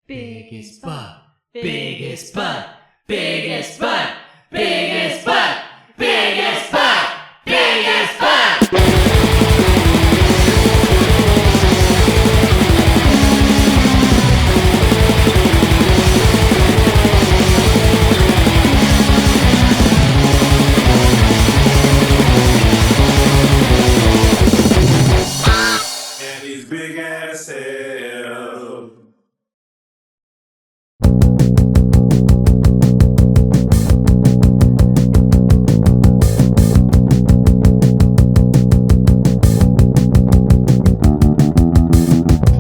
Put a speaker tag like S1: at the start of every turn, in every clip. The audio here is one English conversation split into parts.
S1: Biggest butt, biggest butt, biggest butt, biggest butt, biggest butt, biggest butt.
S2: And his big ass head.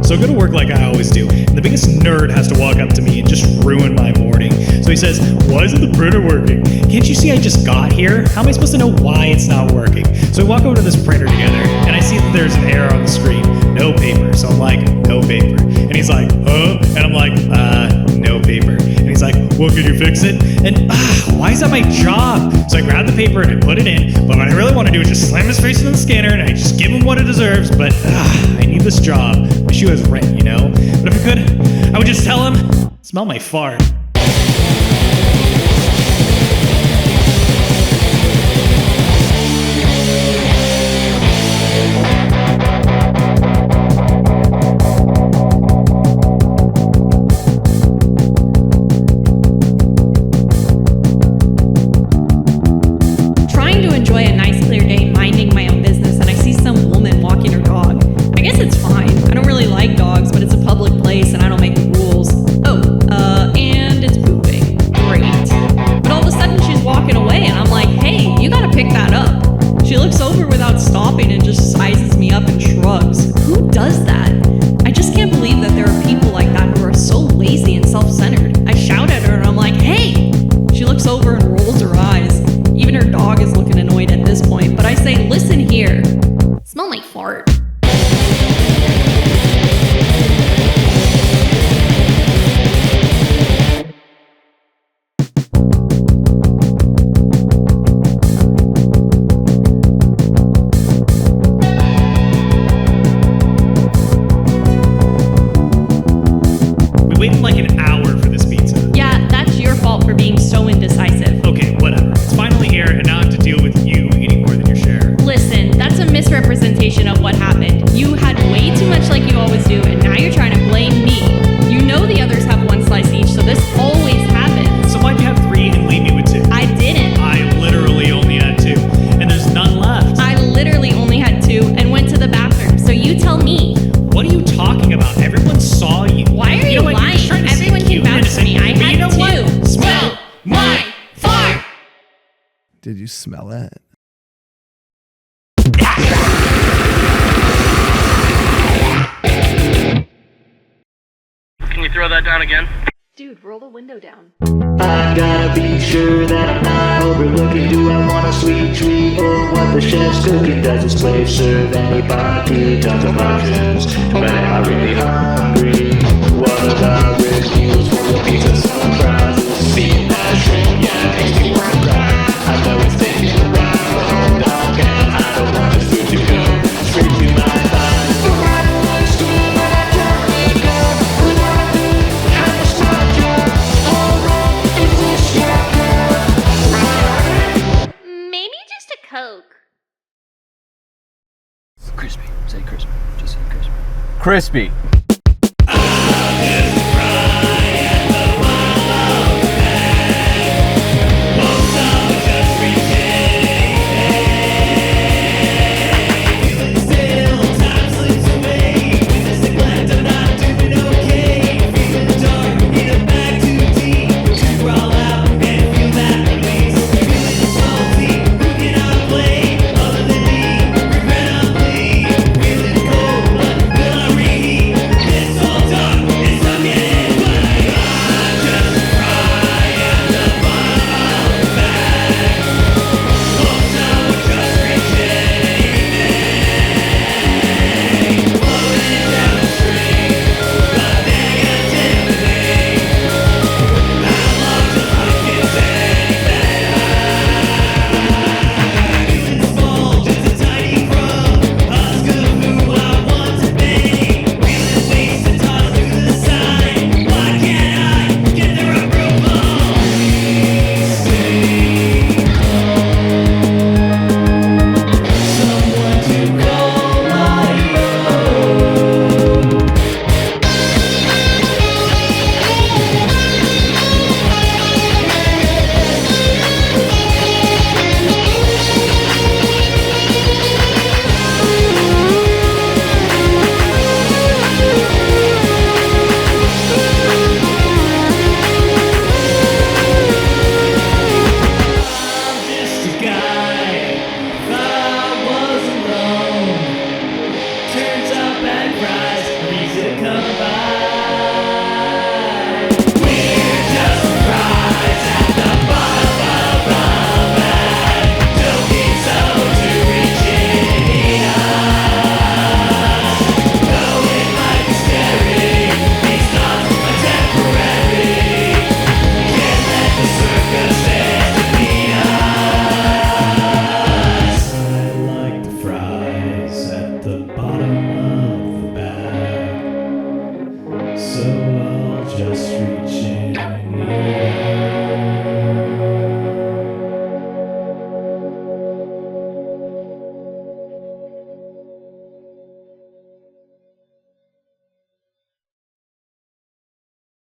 S3: So I go to work like I always do, and the biggest nerd has to walk up to me and just ruin my morning. So he says, "Why isn't the printer working? Can't you see I just got here? How am I supposed to know why it's not working?" So we walk over to this printer together, and I see that there's an error on the screen, no paper. So I'm like, no paper. And he's like, huh? And I'm like, no paper. And he's like, well, could you fix it? And why is that my job? So I grab the paper and I put it in, but what I really want to do is just slam his face into the scanner and I just give him what it deserves, but I need this job. My shoe has rent, you know? But if I could, I would just tell him, smell my fart.
S4: Trying to enjoy a nice clear day minding my own business and I see some woman walking her dog. I guess it's fine. I don't really like dogs, but it's a public place and I don't make the rules. And it's pooping. Great. But all of a sudden she's walking away and I'm like, hey, you gotta pick that up. She looks over without stopping and just sizes me up and shrugs. Who does that? I just can't believe that there are people like that who are so lazy and self-centered. I shout at her and I'm like, hey! She looks over and rolls her eyes. Even her dog is looking annoyed at this point, but I say, listen here. Smell my fart.
S3: We waited like an hour for this pizza.
S4: Yeah, that's your fault for being so indecisive.
S3: Okay, whatever. It's finally here, and now I have to deal with you eating more than your share.
S4: Listen, that's a misrepresentation of what happened. You had way too much like you always do, and now you're trying to blame me. You know the others have one slice each, so this always happens.
S3: So why'd you have 3 and leave me with 2?
S4: I didn't.
S3: I literally only had 2, and there's none left.
S4: I literally only had 2 and went to the bathroom, so you tell me.
S3: What are you talking about? Everyone saw you.
S4: Why are you
S3: know what?
S4: lying?
S3: You're just trying to
S4: Everyone
S3: seem
S4: can
S3: cute and
S4: vouch for me.
S3: innocent.
S4: I
S3: But
S4: had
S3: you know what?
S4: 2. Smell my fart!
S5: Did you smell it?
S6: Can you throw that down again?
S4: Dude, roll the window down.
S7: I gotta be sure that I'm not overlooking. Do I want a sweet treat or what the chef's cooking? Does this place serve anybody? Tons of options, but am I really hungry? What about reviews for the pizza surprises? Seeing that shrimp, yeah, makes me wanna cry. I know it's taking a while, but hold on, and I don't want this food to go straight to my thighs. No matter what school, but I don't need go. What I do, how much my job? Alright, is this your girl?
S4: Maybe just a Coke.
S8: Crispy. Say crispy. Just say crispy.
S1: Crispy. just reaching in.